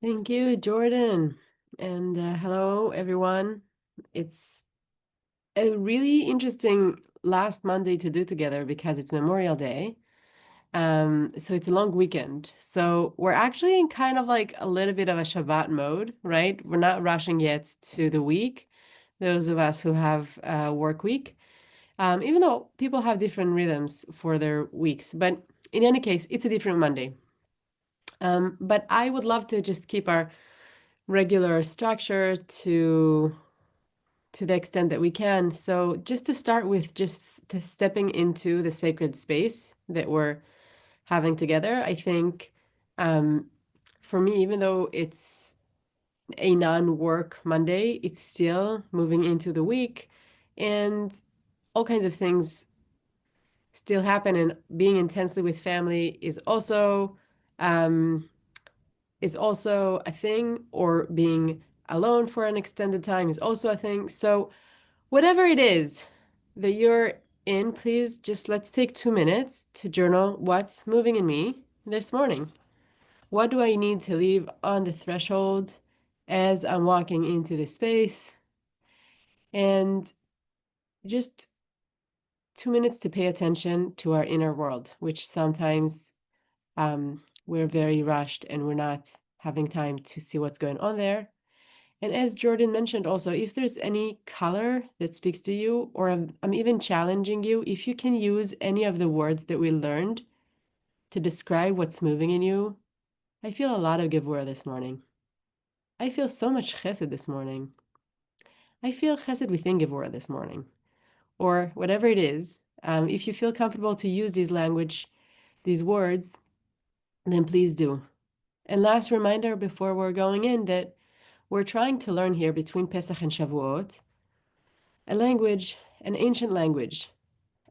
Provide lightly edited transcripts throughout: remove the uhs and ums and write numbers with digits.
Thank you, Jordan. And hello, everyone. It's a really interesting last Monday to do together because it's Memorial Day. So it's a long weekend. So we're actually in kind of like a little bit of a Shabbat mode, right? We're not rushing yet to the week, those of us who have a work week, even though people have different rhythms for their weeks. But in any case, it's a different Monday. But I would love to just keep our regular structure to the extent that we can. So just to start with, just to stepping into the sacred space that we're having together, I think um, for me, even though it's a non-work Monday, it's still moving into the week, and all kinds of things still happen. And being intensely with family um, is also a thing, or being alone for an extended time is also a thing. So whatever it is that you're in, please just let's take 2 minutes to journal what's moving in me this morning. What do I need to leave on the threshold as I'm walking into the space? And just 2 minutes to pay attention to our inner world, which sometimes we're very rushed and we're not having time to see what's going on there. And as Jordan mentioned also, if there's any color that speaks to you, or I'm even challenging you, if you can use any of the words that we learned to describe what's moving in you. I feel a lot of Gevurah this morning. I feel so much chesed this morning. I feel chesed within Gevurah this morning, or whatever it is. If you feel comfortable to use these words, then please do. And last reminder before we're going in that we're trying to learn here between Pesach and Shavuot a language, an ancient language,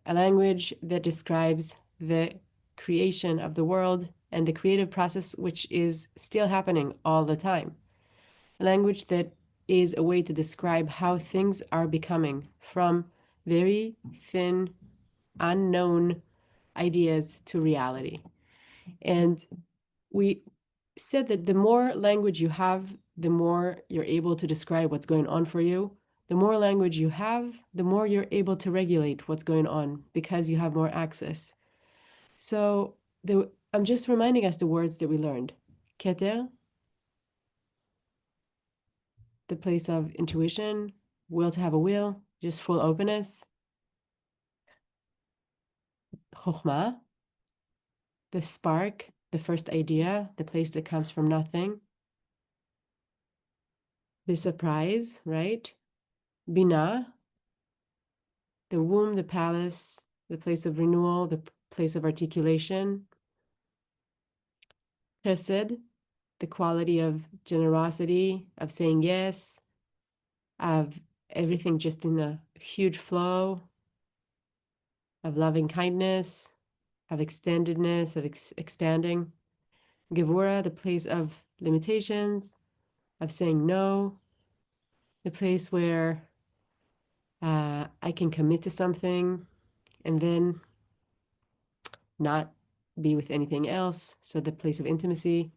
a language that describes the creation of the world and the creative process, which is still happening all the time. A language that is a way to describe how things are becoming from very thin, unknown ideas to reality. And we said that the more language you have, the more you're able to describe what's going on for you. The more language you have, the more you're able to regulate what's going on because you have more access. So I'm just reminding us the words that we learned. Keter, the place of intuition, will to have a will, just full openness. Chokhmah, the spark, the first idea, the place that comes from nothing. The surprise, right? Binah, the womb, the palace, the place of renewal, the place of articulation. Chesed, the quality of generosity, of saying yes, of everything just in a huge flow, of loving kindness, of extendedness, of expanding. Gevurah, the place of limitations, of saying no, the place where I can commit to something and then not be with anything else. So the place of intimacy.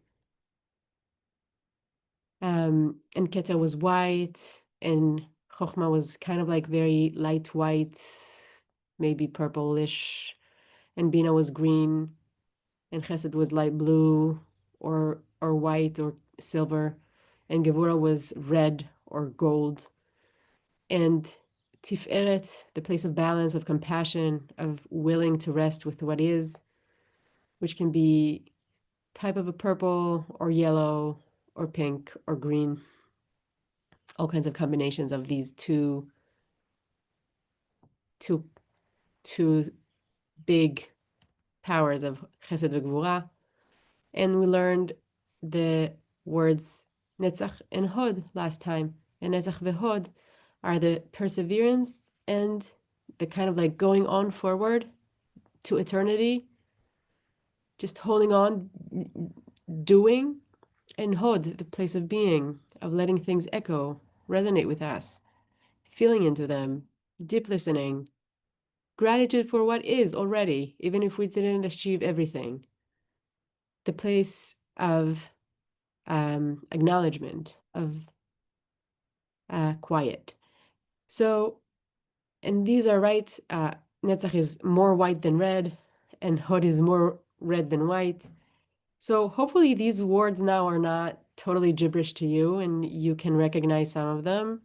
And Keter was white, and Chokhmah was kind of like very light white, maybe purplish, and Bina was green, and Chesed was light blue, or white or silver, and Gevurah was red or gold, and Tiferet, the place of balance, of compassion, of willing to rest with what is, which can be type of a purple or yellow or pink or green, all kinds of combinations of these two two big powers of Chesed and Gvura. And we learned the words Netzach and Hod last time. And Netzach v'Hod are the perseverance and the kind of like going on forward to eternity, just holding on, doing, and Hod, the place of being, of letting things echo, resonate with us, feeling into them, deep listening, gratitude for what is already, even if we didn't achieve everything. The place of acknowledgement of quiet. So, and these are right. Netzach is more white than red, and Hod is more red than white. So hopefully these words now are not totally gibberish to you, and you can recognize some of them.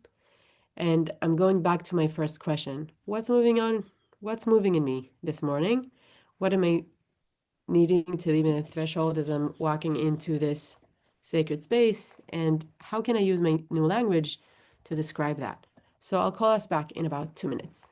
And I'm going back to my first question. What's moving on? What's moving in me this morning? What am I needing to leave in the threshold as I'm walking into this sacred space? And how can I use my new language to describe that? So I'll call us back in about 2 minutes.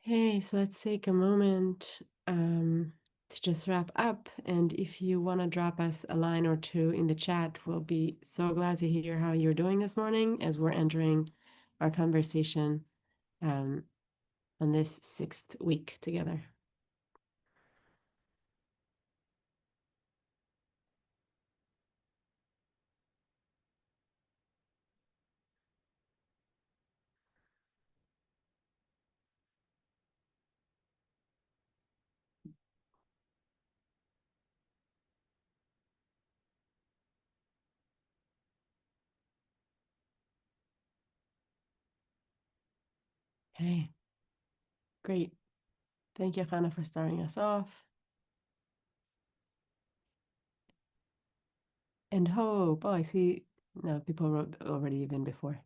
Okay, so let's take a moment to just wrap up. And if you want to drop us a line or two in the chat, we'll be so glad to hear how you're doing this morning as we're entering our conversation um, on this 6th week together. Okay, great. Thank you, Hannah, for starting us off. and hope. Oh, I see. No, people wrote already even before.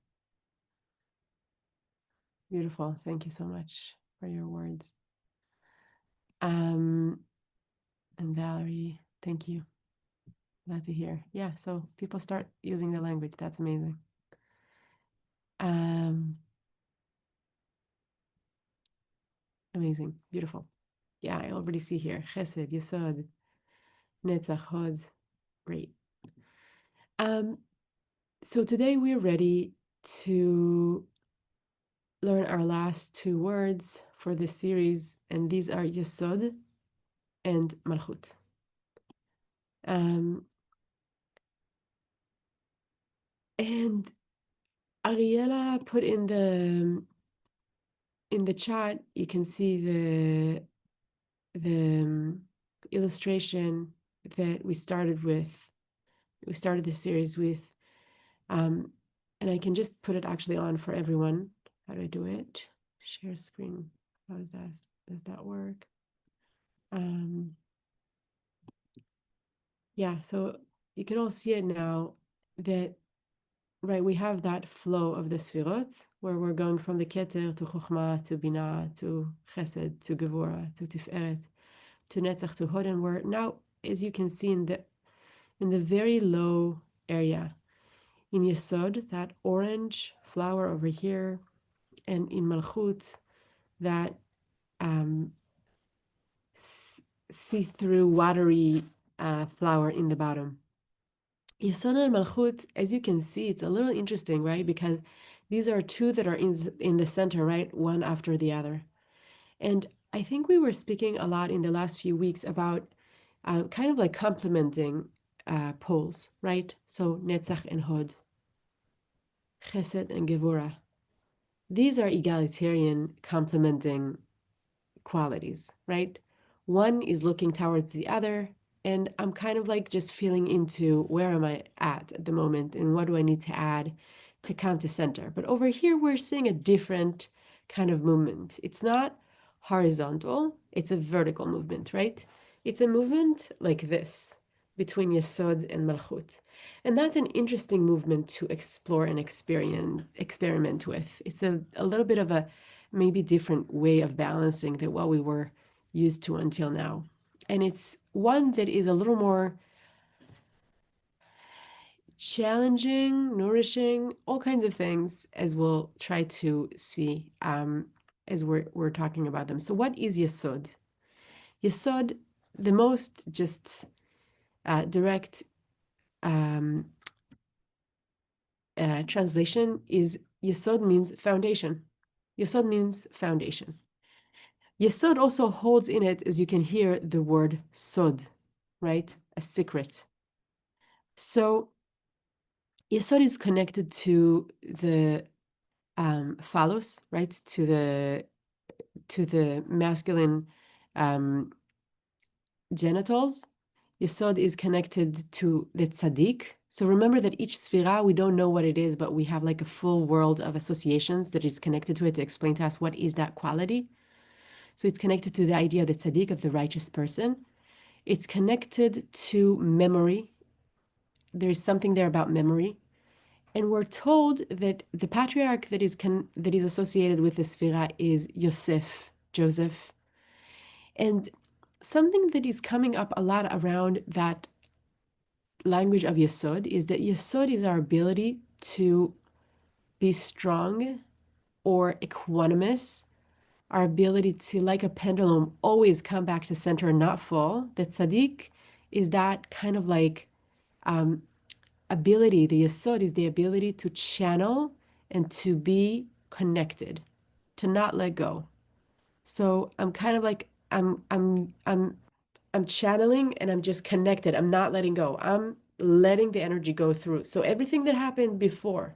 Beautiful. Thank you so much for your words. And Valerie, thank you. Glad to hear. Yeah, so people start using the language. That's amazing. Amazing. Beautiful. Yeah, I already see here. Chesed, Yesod, Netzach, Hod. Great. So today we're ready to learn our last two words for this series, and these are Yesod and Malchut. And Ariela put in the chat, you can see the illustration that we started with. We started this series with, and I can just put it actually on for everyone. How do I do it? Share screen. How does that? Does that work? Yeah, so you can all see it now that, right, we have that flow of the Sfirot, where we're going from the Keter to Chokhmah to Binah to Chesed to Gevurah to Tiferet to Netzach to Hod, and we're now, as you can see in the very low area, in Yesod, that orange flower over here, and in Malchut, that see-through watery flower in the bottom. Yesod and Malchut, as you can see, it's a little interesting, right? Because these are two that are in the center, right? One after the other. And I think we were speaking a lot in the last few weeks about kind of like complementing poles, right? So Netzach and Hod, Chesed and Gevurah. These are egalitarian complementing qualities, right? One is looking towards the other, and I'm kind of like just feeling into where am I at the moment and what do I need to add to come to center. But over here, we're seeing a different kind of movement. It's not horizontal, it's a vertical movement, right? It's a movement like this between Yesod and Malchut. And that's an interesting movement to explore and experiment with. It's a little bit of a maybe different way of balancing than what we were used to until now. And it's one that is a little more challenging, nourishing, all kinds of things, as we'll try to see as we're talking about them. So what is Yesod? Yesod, the most just direct translation is Yesod means foundation. Yesod means foundation. Yesod also holds in it, as you can hear, the word sod, right? A secret. So Yesod is connected to the phallus, right? To the masculine genitals. Yesod is connected to the tzaddik. So remember that each sphira, we don't know what it is, but we have like a full world of associations that is connected to it to explain to us what is that quality. So it's connected to the idea of the tzaddik, of the righteous person. It's connected to memory. There's something there about memory. And we're told that the patriarch that is associated with the Sphira is Yosef, Joseph. And something that is coming up a lot around that language of Yesod is that Yesod is our ability to be strong or equanimous, our ability to, like a pendulum, always come back to center and not fall. The tzaddik is that kind of like ability, the yesod is the ability to channel and to be connected, to not let go. So I'm kind of like I'm channeling and I'm just connected. I'm not letting go. I'm letting the energy go through. So everything that happened before,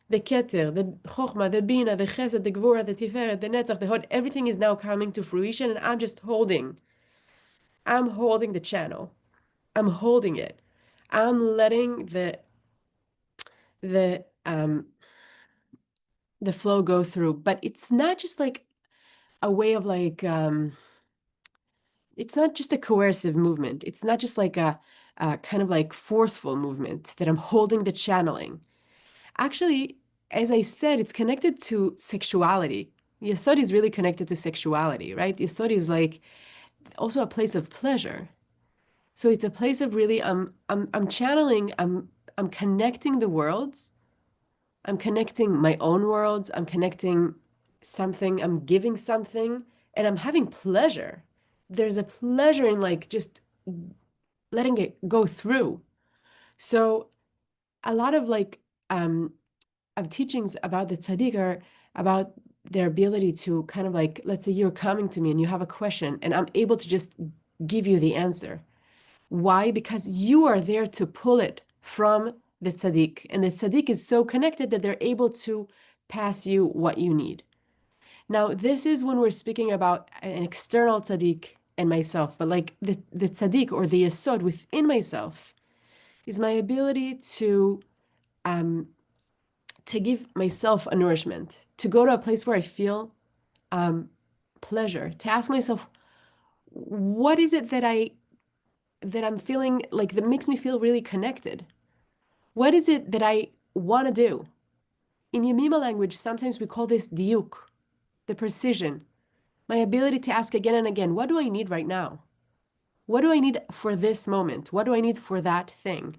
the Keter, the Chokhmah, the Bina, the Chesed, the Gvura, the Tiferet, the Netzach, the Hod, everything is now coming to fruition and I'm just holding. I'm holding the channel. I'm holding it. I'm letting the the flow go through, but it's not just like a way of like it's not just a coercive movement. It's not just like kind of like forceful movement, that I'm holding the channeling. Actually, as I said, it's connected to sexuality. Yesod is really connected to sexuality, right? Yesod is like also a place of pleasure. So it's a place of really I'm channeling, I'm connecting the worlds. I'm connecting my own worlds. I'm connecting something, I'm giving something, and I'm having pleasure. There's a pleasure in like just letting it go through. So a lot of like of teachings about the tzaddik are about their ability to kind of like, let's say you're coming to me and you have a question and I'm able to just give you the answer. Why? Because you are there to pull it from the tzaddik, and the tzaddik is so connected that they're able to pass you what you need. Now, this is when we're speaking about an external tzaddik and myself, but like the tzaddik or the yesod within myself is my ability um, to give myself a nourishment, to go to a place where I feel pleasure, to ask myself, what is it that I'm feeling like that makes me feel really connected? What is it that I want to do? In Yemima language, sometimes we call this diuk, the precision, my ability to ask again and again, what do I need right now? What do I need for this moment? What do I need for that thing?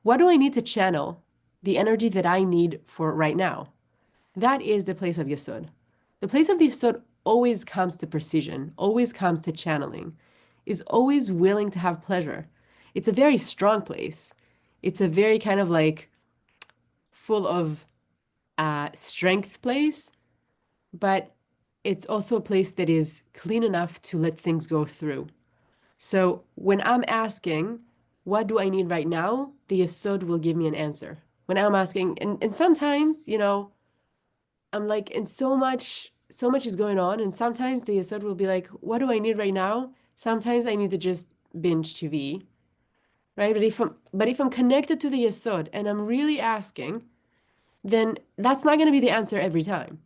What do I need to channel the energy that I need for right now? That is the place of Yesod. The place of the Yesod always comes to precision, always comes to channeling, is always willing to have pleasure. It's a very strong place. It's a very kind of like full of strength place, but it's also a place that is clean enough to let things go through. So when I'm asking, what do I need right now? The Yesod will give me an answer. When I'm asking, and sometimes, I'm like, and so much is going on. And sometimes the Yesod will be like, what do I need right now? Sometimes I need to just binge TV, right? But if I'm connected to the Yesod and I'm really asking, then that's not going to be the answer every time.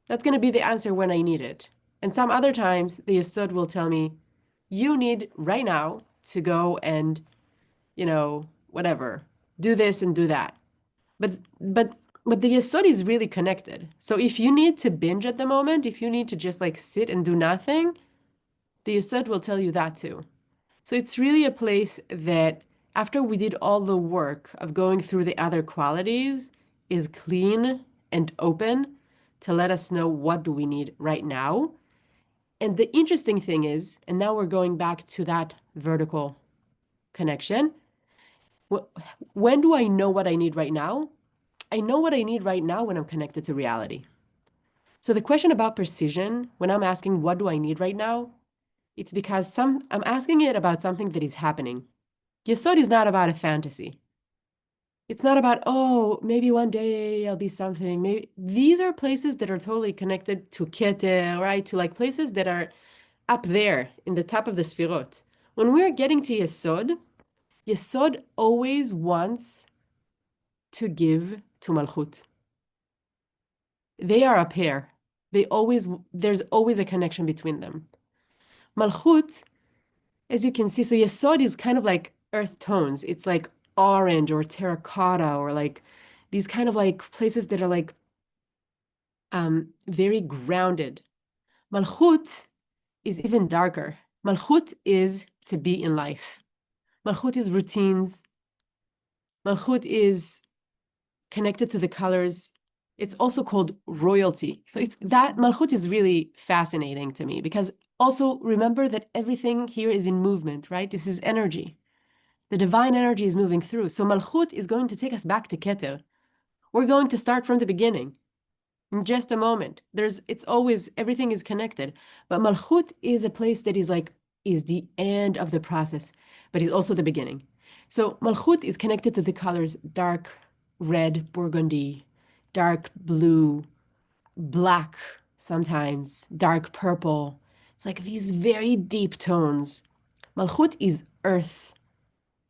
That's going to be the answer when I need it. And some other times the Yesod will tell me, you need right now to go and, whatever, do this and do that. But but but the Yesod is really connected. So if you need to binge at the moment, if you need to just like sit and do nothing, the Yesod will tell you that too. So it's really a place that after we did all the work of going through the other qualities is clean and open to let us know what do we need right now. And the interesting thing is, and now we're going back to that vertical connection. When do I know what I need right now? I know what I need right now when I'm connected to reality. So the question about precision, when I'm asking what do I need right now, it's because I'm asking it about something that is happening. Yesod is not about a fantasy. It's not about, oh, maybe one day I'll be something. Maybe these are places that are totally connected to Keter, right? To like places that are up there in the top of the Sfirot. When we're getting to Yesod, Yesod always wants to give to Malchut. They are a pair. There's always a connection between them. Malchut, as you can see, so Yesod is kind of like earth tones. It's like orange or terracotta or like these kind of like places that are like very grounded. Malchut is even darker. Malchut is to be in life. Malchut is routines. Malchut is connected to the colors. It's also called royalty. So it's that Malchut is really fascinating to me because also remember that everything here is in movement, right? This is energy. The divine energy is moving through. So Malchut is going to take us back to Keter. We're going to start from the beginning in just a moment. It's always, everything is connected. But Malchut is a place that is the end of the process, but is also the beginning. So Malchut is connected to the colors dark red, burgundy, dark blue, black sometimes, dark purple. It's like these very deep tones. Malchut is earth,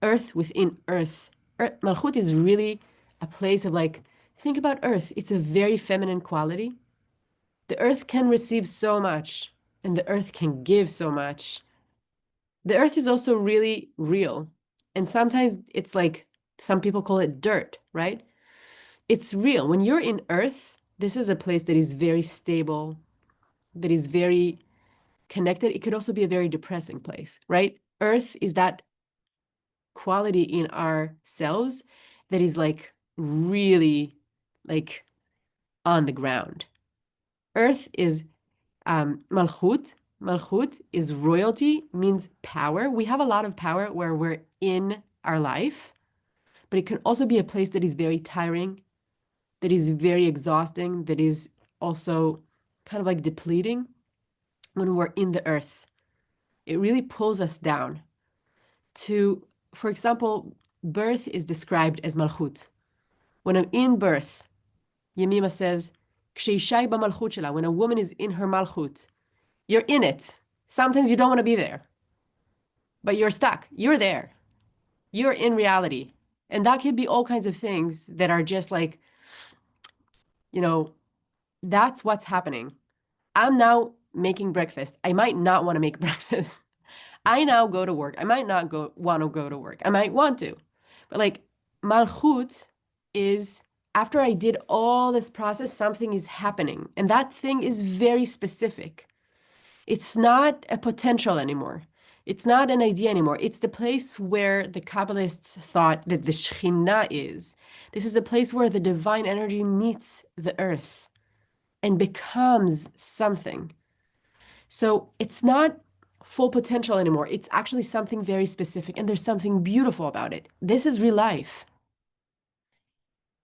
earth within earth. Malchut is really a place of like, think about earth. It's a very feminine quality. The earth can receive so much, and the earth can give so much. The earth is also really real. And sometimes it's like some people call it dirt, right? It's real. When you're in earth, this is a place that is very stable, that is very connected. It could also be a very depressing place, right? Earth is that quality in ourselves that is like really like on the ground. Earth is malchut. Malchut is royalty, means power. We have a lot of power where we're in our life, but it can also be a place that is very tiring, that is very exhausting, that is also kind of like depleting when we're in the earth. It really pulls us down to, for example, birth is described as malchut. When I'm in birth, Yemima says, "Ksheishai b'malchut shela," when a woman is in her malchut, you're in it. Sometimes you don't want to be there, but you're stuck. You're there. You're in reality. And that could be all kinds of things that are just like, you know, that's what's happening. I'm now making breakfast. I might not want to make breakfast. I now go to work. I might not want to go to work. I might want to. But like malchut is after I did all this process, something is happening. And that thing is very specific. It's not a potential anymore. It's not an idea anymore. It's the place where the Kabbalists thought that the Shekhinah is. This is a place where the divine energy meets the earth and becomes something. So it's not full potential anymore. It's actually something very specific, and there's something beautiful about it. This is real life.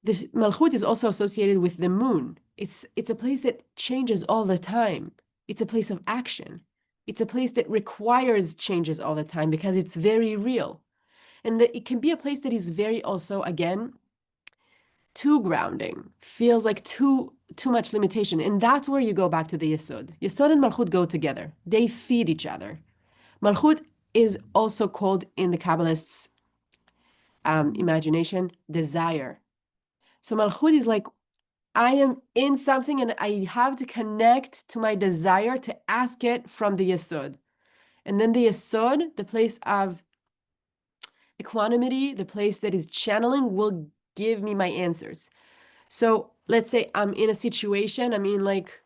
This Malchut is also associated with the moon. It's a place that changes all the time. It's a place of action. It's a place that requires changes all the time because it's very real. And it can be a place that is very also, again, too grounding, feels like too much limitation. And that's where you go back to the Yesod. Yesod and Malchut go together. They feed each other. Malchut is also called in the Kabbalists' imagination, desire. So Malchut is like, I am in something and I have to connect to my desire to ask it from the Yesod. And then the Yesod, the place of equanimity, the place that is channeling, will give me my answers. So let's say I'm in a situation, I mean like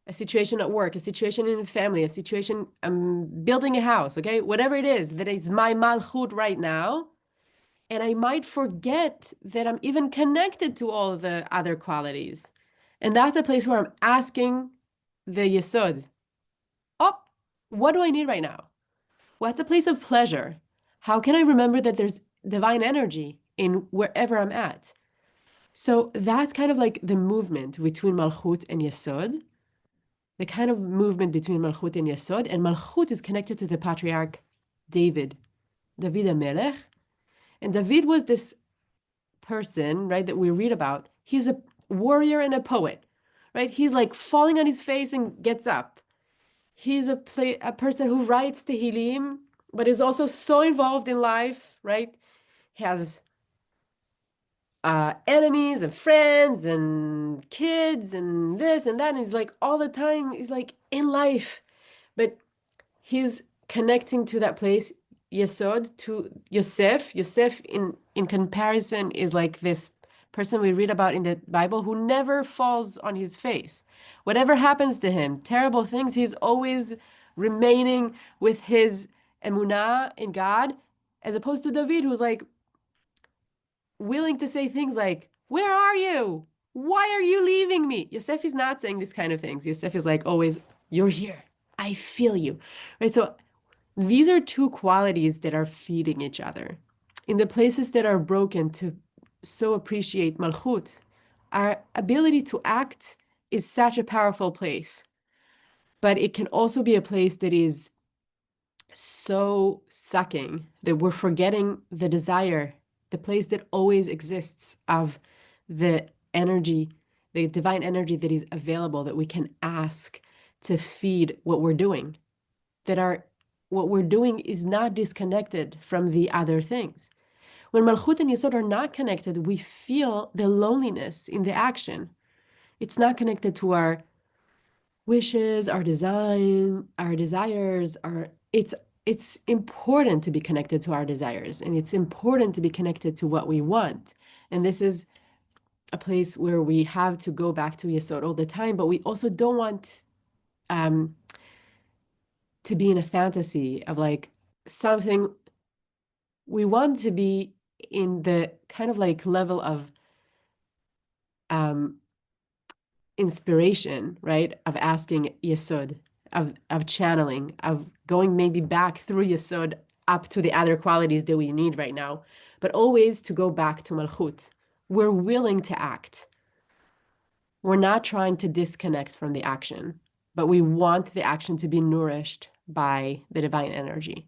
a situation at work, a situation in a family, a situation, I'm building a house, okay? Whatever it is that is my malchut right now. And I might forget that I'm even connected to all the other qualities. And that's a place where I'm asking the Yesod, oh, what do I need right now? What's a place of pleasure? How can I remember that there's divine energy in wherever I'm at? So that's kind of like the movement between Malchut and Yesod, the kind of movement between Malchut and Yesod. And Malchut is connected to the patriarch David HaMelech. And David was this person, right, that we read about. He's a warrior and a poet, right? He's like falling on his face and gets up. He's a person who writes Tehillim, but is also so involved in life, right? He has enemies and friends and kids and this and that. And he's like all the time, he's like in life, but he's connecting to that place, Yesod, to Yosef. Yosef, in comparison, is like this person we read about in the Bible who never falls on his face. Whatever happens to him, terrible things, he's always remaining with his emunah in God, as opposed to David, who's like willing to say things like, "Where are you? Why are you leaving me?" Yosef is not saying these kind of things. Yosef is like always, "You're here. I feel you." Right? So these are two qualities that are feeding each other. In the places that are broken, to so appreciate Malchut, our ability to act is such a powerful place. But it can also be a place that is so sucking that we're forgetting the desire, the place that always exists of the energy, the divine energy that is available, that we can ask to feed what we're doing, what we're doing is not disconnected from the other things. When Malchut and Yesod are not connected, we feel the loneliness in the action. It's not connected to our wishes, our design, our desires, it's it's important to be connected to our desires, and it's important to be connected to what we want. And this is a place where we have to go back to Yesod all the time, but we also don't want um, to be in a fantasy of like something. We want to be in the kind of like level of um, inspiration, right? Of asking Yesod, of channeling, of going maybe back through Yesod up to the other qualities that we need right now, but always to go back to Malchut. We're willing to act. We're not trying to disconnect from the action, but we want the action to be nourished by the divine energy.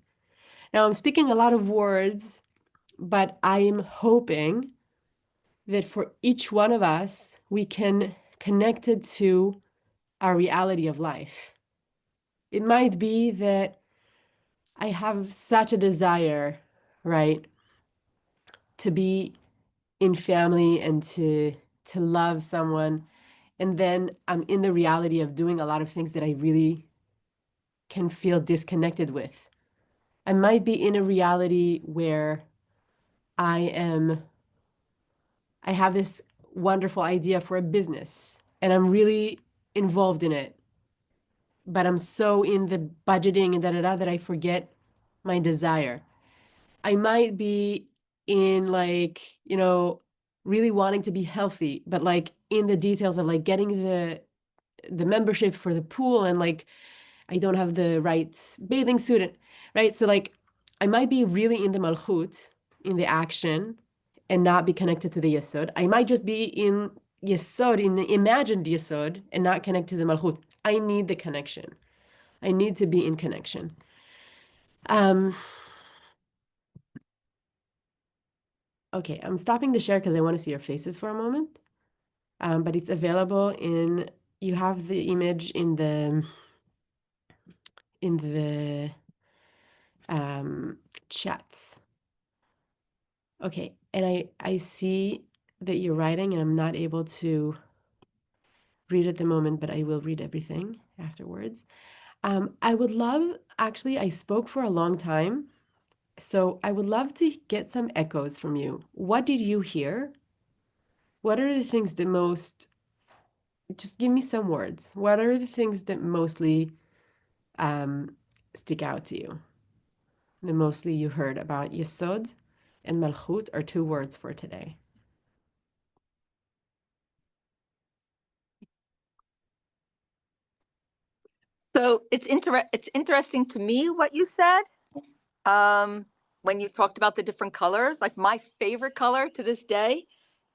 Now, I'm speaking a lot of words, but I am hoping that for each one of us, we can connect it to our reality of life. It might be that I have such a desire, right, to be in family and to love someone, and then I'm in the reality of doing a lot of things that I really can feel disconnected with. I might be in a reality where I am I have this wonderful idea for a business and I'm really involved in it, but I'm so in the budgeting and da da da that I forget my desire. I might be in like, really wanting to be healthy, but like in the details of like getting the membership for the pool and like I don't have the right bathing suit, right? So like I might be really in the malchut, in the action, and not be connected to the yesod. I might just be in yesod, in the imagined yesod, and not connect to the malchut. I need the connection. I need to be in connection. Um, okay, I'm stopping the share because I want to see your faces for a moment. But it's available in, you have the image in the chats. Okay, and I see that you're writing and I'm not able to read at the moment, but I will read everything afterwards. I would love, actually, I spoke for a long time, so I would love to get some echoes from you. What did you hear? What are the things that most, just give me some words. What are the things that mostly um, stick out to you? The mostly you heard about Yesod and Malchut are two words for today. So it's interesting to me what you said when you talked about the different colors. Like my favorite color to this day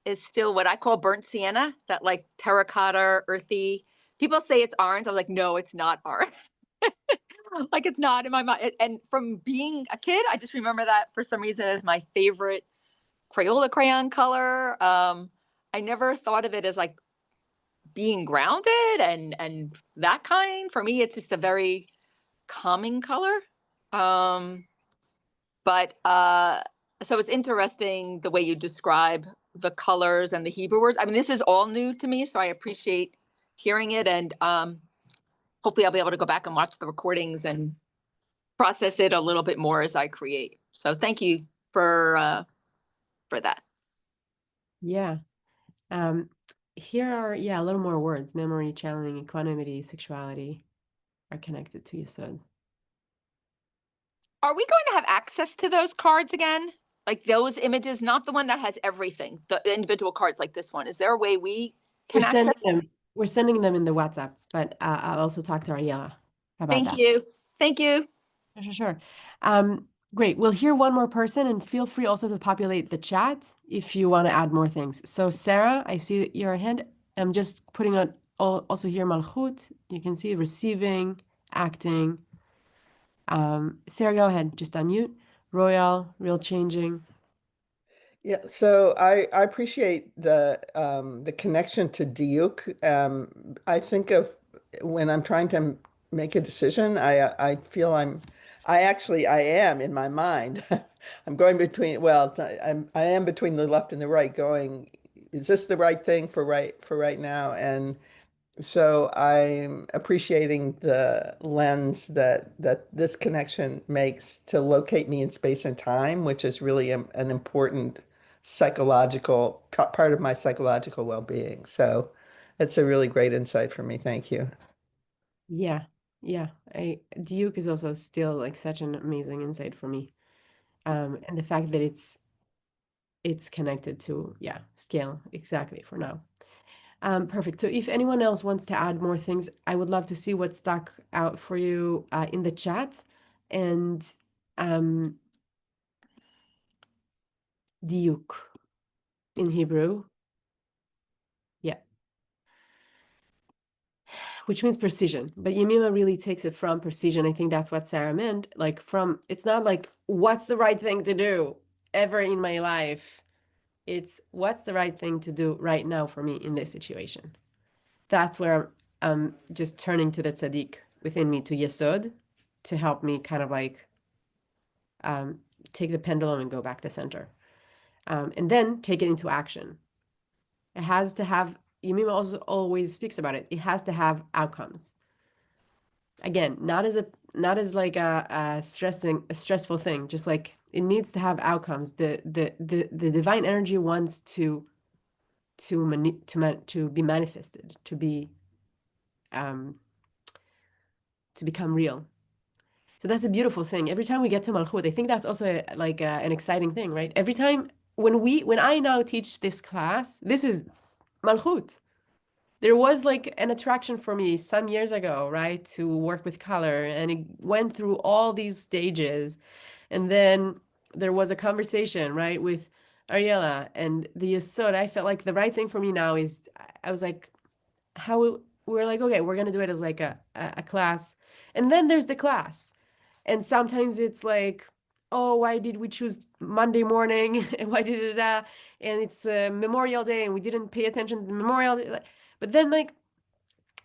is still what I call burnt sienna, that like terracotta, earthy. People say it's orange. I'm like, no, it's not orange. Like it's not in my mind. And from being a kid, I just remember that for some reason as my favorite Crayola crayon color. I never thought of it as like being grounded and that kind. For me, it's just a very calming color. Um, but so it's interesting the way you describe the colors and the Hebrew words. I mean, this is all new to me, so I appreciate hearing it, and hopefully I'll be able to go back and watch the recordings and process it a little bit more as I create. So thank you for that. Yeah. Um, Here are, yeah, a little more words. Memory, channeling, equanimity, sexuality are connected to Yesod. Are we going to have access to those cards again? Like those images, not the one that has everything, the individual cards like this one. Is there a way we We're can access? sending them. We're sending them in the WhatsApp, but I'll also talk to Ariella about Thank that. you. Thank you. Sure, sure, sure. Great. We'll hear one more person, and feel free also to populate the chat if you want to add more things. So, Sarah, I see your hand. I'm just putting on also here Malchut. You can see receiving, acting. Sarah, go ahead. Just unmute. Royal, real changing. Yeah, so I appreciate the connection to diuk. I think of when I'm trying to make a decision, I feel I am in my mind. I'm going between, well, I am between the left and the right, going, is this the right thing for right now? And So I'm appreciating the lens that this connection makes to locate me in space and time, which is really an important psychological part of my psychological well-being. So it's a really great insight for me. Thank you. Yeah, yeah. Duke is also still like such an amazing insight for me. And the fact that it's connected to, yeah, scale exactly for now. Perfect. So if anyone else wants to add more things, I would love to see what stuck out for you in the chat. And um, diuk in Hebrew, yeah, which means precision. But Yemima really takes it from precision. I think that's what Sarah meant. Like from, it's not like what's the right thing to do ever in my life. It's what's the right thing to do right now for me in this situation. That's where I'm just turning to the tzaddik within me, to Yesod, to help me kind of like um, take the pendulum and go back to center. And then take it into action. It has to have, Yemima also always speaks about it, it has to have outcomes. Again, not as like a stressful thing, just like it needs to have outcomes. The divine energy wants to be manifested, um, to become real. So that's a beautiful thing. Every time we get to Malchut, I think that's also an exciting thing, right? Every time when I now teach this class, this is Malchut. There was like an attraction for me some years ago, right, to work with color, and it went through all these stages. And then there was a conversation, right, with Ariella and the Yesod. I felt like the right thing for me now is, I was like, how we're like, okay, we're gonna do it as like a class. And then there's the class. And sometimes it's like, oh, why did we choose Monday morning? And why did it, and it's Memorial Day and we didn't pay attention to Memorial Day. But then, like,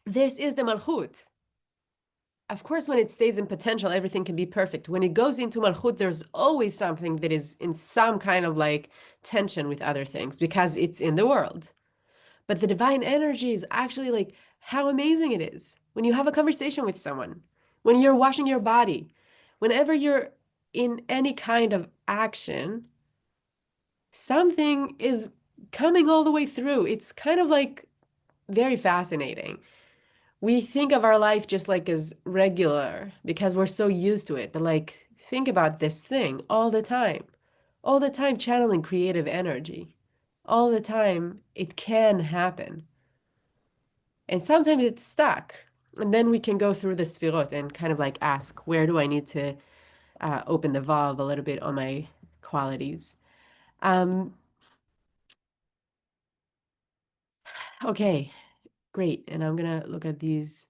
this is the Malchut. Of course, when it stays in potential, everything can be perfect. When it goes into Malchut, there's always something that is in some kind of like tension with other things because it's in the world. But the divine energy is actually like how amazing it is when you have a conversation with someone, when you're washing your body, whenever you're in any kind of action, something is coming all the way through. It's kind of like very fascinating. We think of our life just like as regular because we're so used to it. But like, think about this thing all the time channeling creative energy, all the time it can happen. And sometimes it's stuck. And then we can go through the sfirot and kind of like ask, where do I need to open the valve a little bit on my qualities? Um, okay, great. And I'm gonna look at these.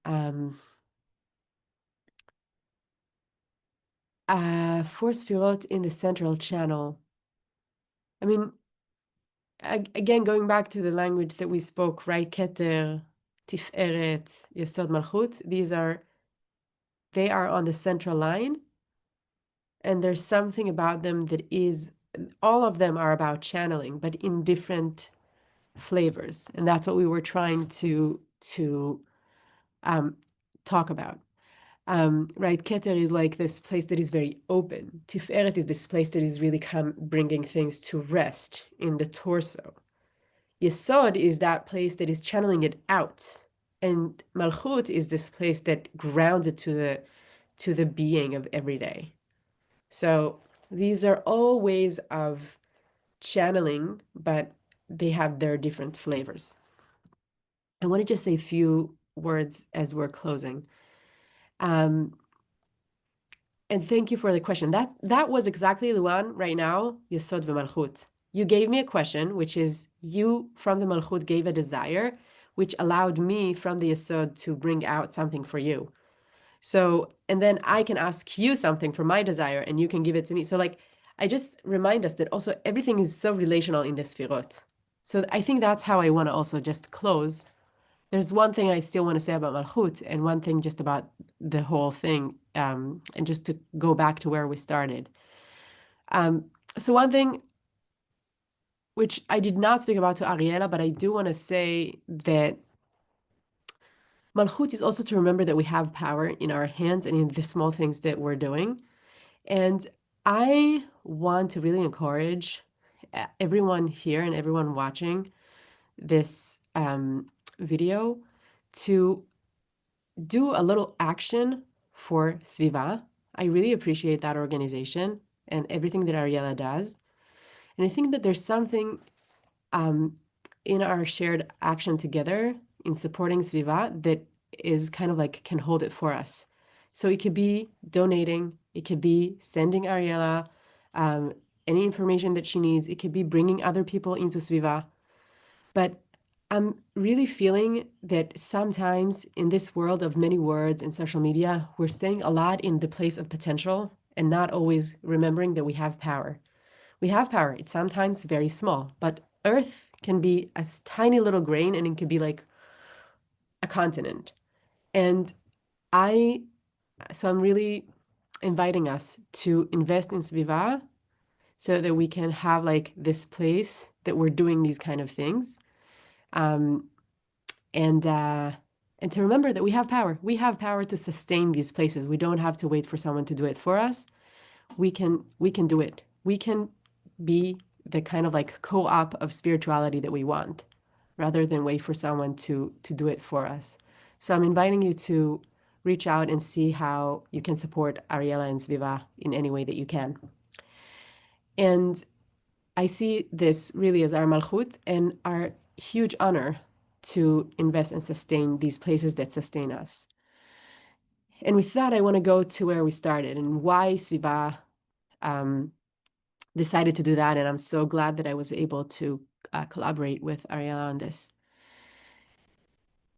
Um, four sfirot in the central channel. I mean, again, going back to the language that we spoke, right? Keter, Tiferet, Yesod Malchut. They are on the central line. And there's something about them that is, all of them are about channeling, but in different flavors. And that's what we were trying to um, talk about. Right, Keter is like this place that is very open. Tiferet is this place that is really bringing things to rest in the torso. Yesod is that place that is channeling it out. And Malchut is this place that grounds it to the being of every day. So these are all ways of channeling, but they have their different flavors. I want to just say a few words as we're closing. And thank you for the question. That was exactly the one right now, Yesod v'Malchut. You gave me a question, which is you from the Malchut gave a desire, which allowed me from the Yesod to bring out something for you. So, and then I can ask you something for my desire and you can give it to me. So like, I just remind us that also everything is so relational in the Sfirot. So I think that's how I want to also just close. There's one thing I still want to say about Malchut and one thing just about the whole thing, and just to go back to where we started. So one thing which I did not speak about to Ariella, but I do want to say that Malchut is also to remember that we have power in our hands and in the small things that we're doing. And I want to really encourage everyone here and everyone watching this video to do a little action for SVIVAH. I really appreciate that organization and everything that Ariella does. And I think that there's something in our shared action together in supporting SVIVAH that is kind of like can hold it for us. So it could be donating, it could be sending Ariella any information that she needs, it could be bringing other people into SVIVAH. But I'm really feeling that sometimes in this world of many words and social media, we're staying a lot in the place of potential and not always remembering that we have power. We have power. It's sometimes very small, but Earth can be a tiny little grain and it can be like a continent. And so I'm really inviting us to invest in SVIVAH so that we can have like this place that we're doing these kind of things. And to remember that we have power. We have power to sustain these places. We don't have to wait for someone to do it for us. We can do it. We can be the kind of like co-op of spirituality that we want, rather than wait for someone to do it for us. So I'm inviting you to reach out and see how you can support Ariella and SVIVAH in any way that you can. And I see this really as our malchut and our huge honor to invest and sustain these places that sustain us. And with that, I want to go to where we started and why SVIVAH decided to do that. And I'm so glad that I was able to collaborate with Ariella on this.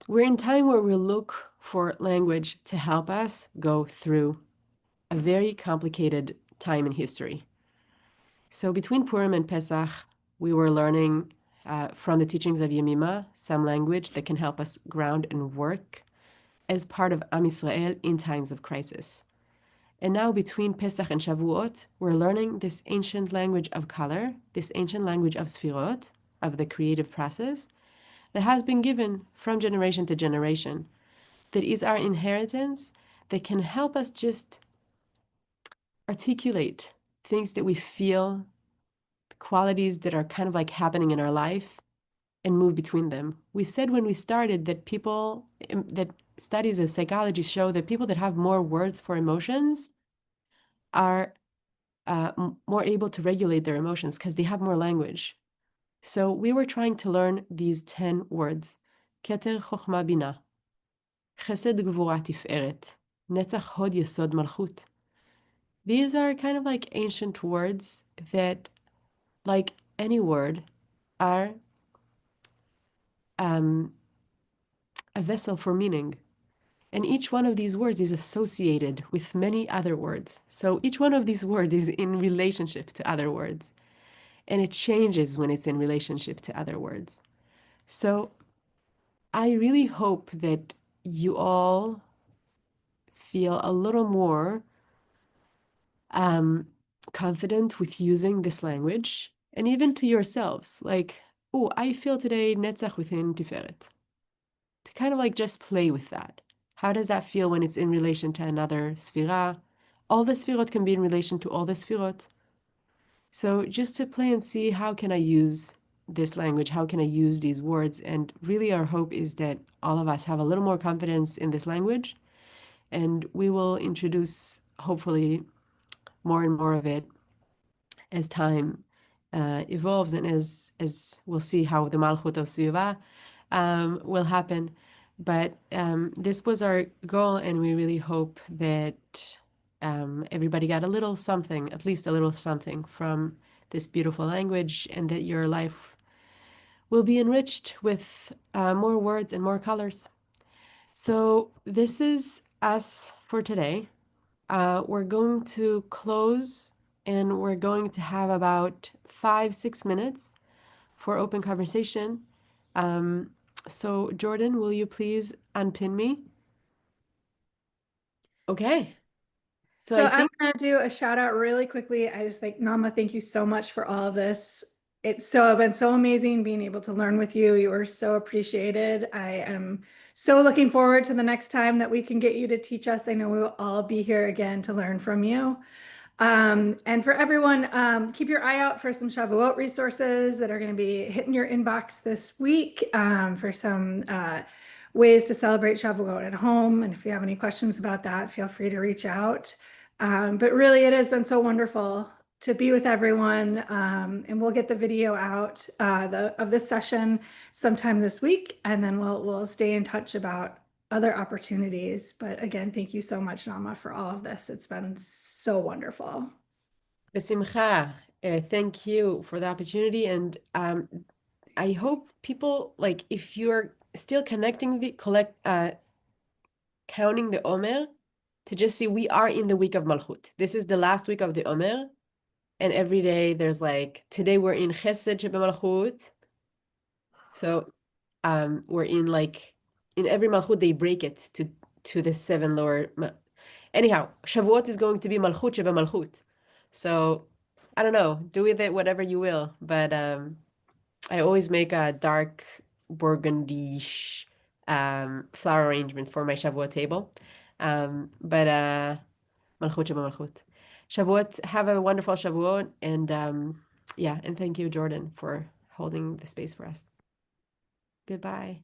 We're in a time where we look for language to help us go through a very complicated time in history. So between Purim and Pesach, we were learning from the teachings of Yemima some language that can help us ground and work as part of Am Yisrael in times of crisis. And now between Pesach and Shavuot, we're learning this ancient language of color, this ancient language of Sfirot, of the creative process, that has been given from generation to generation, that is our inheritance, that can help us just articulate things that we feel, qualities that are kind of like happening in our life, and move between them. We said when we started that that studies of psychology show that people that have more words for emotions are more able to regulate their emotions because they have more language. So we were trying to learn these 10 words. Keter chokhmah bina, chesed gvura tiferet, netzach hod yesod malchut. These are kind of like ancient words that, like any word, are a vessel for meaning. And each one of these words is associated with many other words. So each one of these words is in relationship to other words. And it changes when it's in relationship to other words. So I really hope that you all feel a little more confident with using this language, and even to yourselves, like, oh, I feel today netzach within tiferet. To kind of like just play with that. How does that feel when it's in relation to another sfira? All the sfirot can be in relation to all the sfirot. So just to play and see, how can I use this language? How can I use these words? And really our hope is that all of us have a little more confidence in this language, and we will introduce hopefully more and more of it as time evolves, and as we'll see how the Malchut of SVIVAH will happen. But this was our goal, and we really hope that everybody got a little something, at least a little something from this beautiful language, and that your life will be enriched with more words and more colors. So this is us for today. We're going to close, and we're going to have about 5-6 minutes for open conversation. So Jordan, will you please unpin me? Okay. So I I'm think going to do a shout out really quickly. I just think, Naama, thank you so much for all of this. It's been so amazing being able to learn with you. You are so appreciated. I am so looking forward to the next time that we can get you to teach us. I know we will all be here again to learn from you. And for everyone, keep your eye out for some Shavuot resources that are going to be hitting your inbox this week for some ways to celebrate Shavuot at home. And if you have any questions about that, feel free to reach out. But really, it has been so wonderful to be with everyone. And we'll get the video out of this session sometime this week, and then we'll stay in touch about other opportunities. But again, thank you so much, Naama, for all of this. It's been so wonderful. Besimcha, thank you for the opportunity, and I hope people, like, if you're still counting the Omer, to just see we are in the week of Malchut. This is the last week of the Omer, and every day there's like, today we're in Chesed Shebemalchut. So we're in every Malchut they break it to the 7 lower. Anyhow, Shavuot is going to be Malchut Shebemalchut. So I don't know, do with it whatever you will, but I always make a dark burgundy-ish flower arrangement for my Shavuot table. But Malchut Shebemalchut. Shavuot, have a wonderful Shavuot, and yeah, and thank you, Jordan, for holding the space for us. Goodbye.